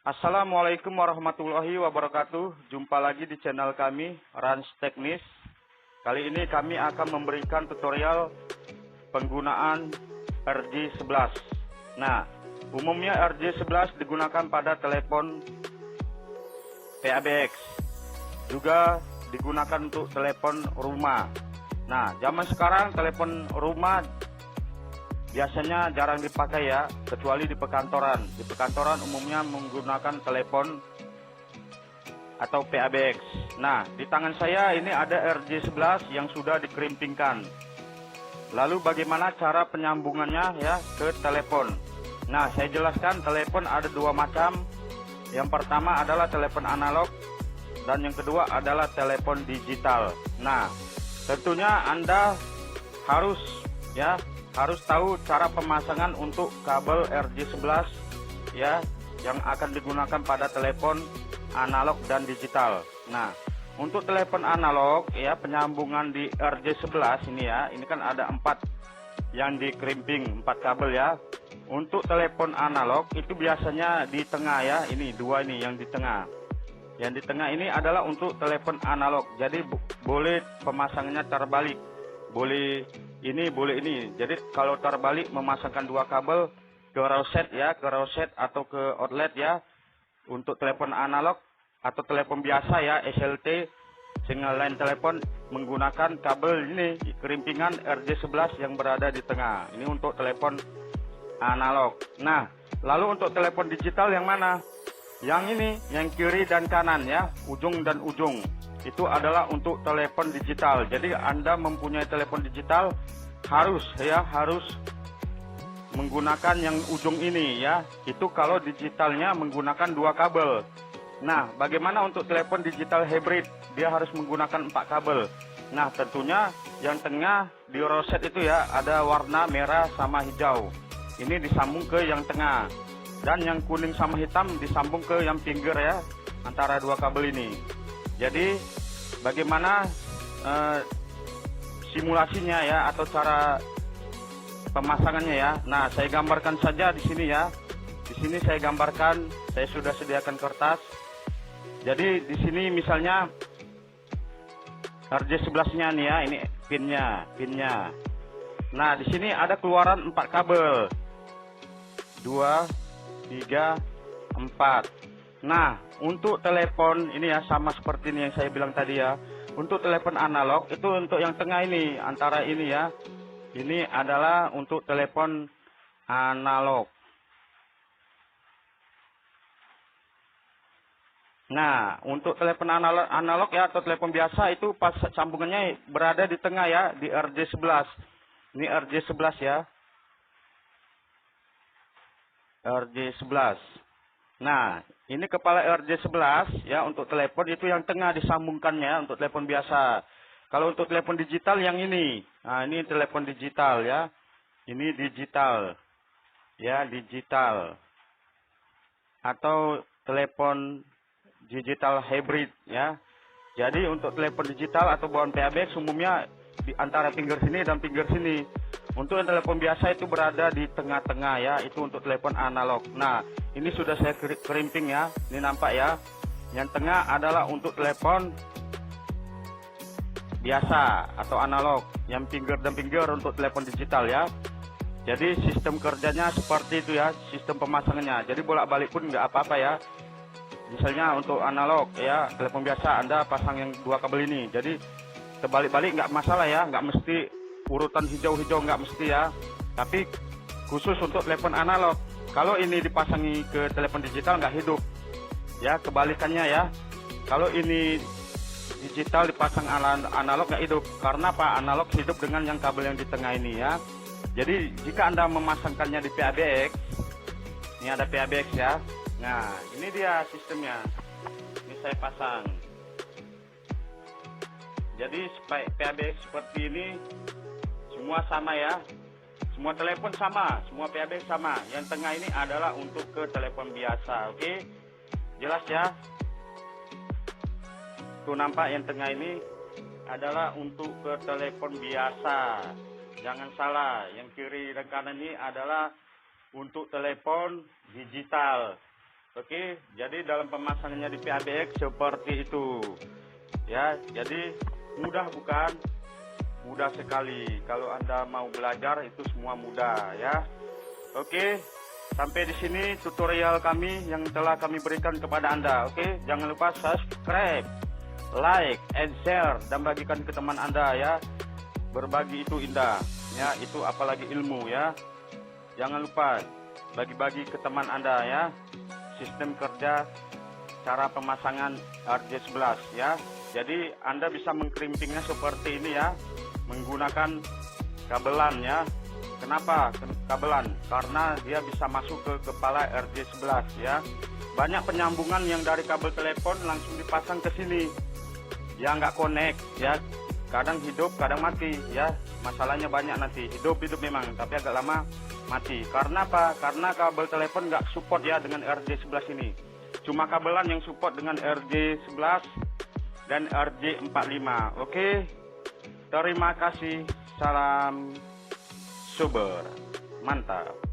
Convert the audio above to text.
Assalamualaikum warahmatullahi wabarakatuh. Jumpa lagi di channel kami, Rans Teknis. Kali ini kami akan memberikan tutorial penggunaan RJ11. Nah, umumnya RJ11 digunakan pada telepon PABX. Juga digunakan untuk telepon rumah. Nah, zaman sekarang telepon rumah biasanya jarang dipakai ya, kecuali di perkantoran. Di perkantoran umumnya menggunakan telepon atau PABX. Nah, di tangan saya ini ada RJ11 yang sudah dikerimpingkan. Lalu bagaimana cara penyambungannya ya ke telepon? Nah, saya jelaskan, telepon ada dua macam. Yang pertama adalah telepon analog dan yang kedua adalah telepon digital. Nah, tentunya Anda harus tahu cara pemasangan untuk kabel RJ11 ya yang akan digunakan pada telepon analog dan digital. Nah, untuk telepon analog ya, penyambungan di RJ11 ini ya, ini kan ada 4 yang dikerimping, 4 kabel ya. Untuk telepon analog itu biasanya di tengah ya, ini 2 ini yang di tengah. Yang di tengah ini adalah untuk telepon analog. Jadi boleh pemasangannya terbalik. Boleh ini, boleh ini. Jadi kalau terbalik memasangkan 2 kabel ke roset ya, ke roset atau ke outlet ya. Untuk telepon analog atau telepon biasa ya, SLT, single line telepon, menggunakan kabel ini kerimpingan RJ11 yang berada di tengah. Ini untuk telepon analog. Nah, lalu untuk telepon digital yang mana? Yang ini, yang kiri dan kanan ya, ujung dan ujung. Itu adalah untuk telepon digital. Jadi Anda mempunyai telepon digital harus menggunakan yang ujung ini ya. Itu kalau digitalnya menggunakan 2 kabel. Nah, bagaimana untuk telepon digital hybrid? Dia harus menggunakan 4 kabel. Nah, tentunya yang tengah di roset itu ya ada warna merah sama hijau. Ini disambung ke yang tengah. Dan yang kuning sama hitam disambung ke yang pinggir ya, antara 2 kabel ini. Jadi bagaimana simulasinya ya, atau cara pemasangannya ya. Nah, saya gambarkan saja di sini ya. Di sini saya gambarkan, saya sudah sediakan kertas. Jadi di sini misalnya RJ11-nya nih ya, ini pinnya. Nah, di sini ada keluaran 4 kabel. 2, 3, 4. Nah, untuk telepon ini ya sama seperti ini yang saya bilang tadi ya. Untuk telepon analog itu untuk yang tengah ini, antara ini ya. Ini adalah untuk telepon analog. Nah, untuk telepon analog ya atau telepon biasa itu pas sambungannya berada di tengah ya, di RJ11. Ini RJ11 ya. RJ11. Nah, ini kepala RJ11 ya untuk telepon itu yang tengah disambungkannya untuk telepon biasa. Kalau untuk telepon digital yang ini. Nah, ini telepon digital ya. Ini digital. Ya, digital. Atau telepon digital hybrid ya. Jadi untuk telepon digital atau bawaan PABX umumnya di antara pinggir sini dan pinggir sini. Untuk yang telepon biasa itu berada di tengah-tengah ya, itu untuk telepon analog. Nah, ini sudah saya kerimping ya, ini nampak ya. Yang tengah adalah untuk telepon biasa atau analog. Yang pinggir dan pinggir untuk telepon digital ya. Jadi sistem kerjanya seperti itu ya, sistem pemasangannya. Jadi bolak-balik pun nggak apa-apa ya. Misalnya untuk analog ya, telepon biasa Anda pasang yang 2 kabel ini. Jadi terbalik-balik nggak masalah ya, nggak mesti urutan hijau-hijau, nggak mesti ya. Tapi khusus untuk telepon analog, kalau ini dipasangi ke telepon digital nggak hidup ya, kebalikannya ya. Kalau ini digital dipasang analog nggak hidup. Karena apa? Analog hidup dengan yang kabel yang di tengah ini ya. Jadi jika Anda memasangkannya di PABX, ini ada PABX ya. Nah, ini dia sistemnya. Ini saya pasang. Jadi PABX seperti ini semua sama ya. Semua telepon sama, semua PABX sama. Yang tengah ini adalah untuk ke telepon biasa, oke? Jelas ya? Tuh nampak yang tengah ini adalah untuk ke telepon biasa. Jangan salah, yang kiri dan kanan ini adalah untuk telepon digital. Oke, jadi dalam pemasangannya di PABX seperti itu. Ya, jadi mudah bukan? Mudah sekali. Kalau Anda mau belajar itu semua mudah ya. Oke, sampai di sini tutorial kami yang telah kami berikan kepada Anda. Oke, jangan lupa subscribe, like, and share, dan bagikan ke teman Anda ya. Berbagi itu indah ya, itu apalagi ilmu ya. Jangan lupa bagi-bagi ke teman Anda ya. Sistem kerja cara pemasangan RJ11 ya. Jadi Anda bisa mengkerimpingnya seperti ini ya, menggunakan kabelan ya. Kenapa kabelan? Karena dia bisa masuk ke kepala RJ11 ya. Banyak penyambungan yang dari kabel telepon langsung dipasang ke sini. Ya nggak connect ya. Kadang hidup, kadang mati ya. Masalahnya banyak nanti. Hidup memang, tapi agak lama mati. Karena apa? Karena kabel telepon nggak support ya dengan RJ11 ini. Cuma kabelan yang support dengan RJ11 dan RJ45. Oke. Terima kasih. Salam super. Mantap.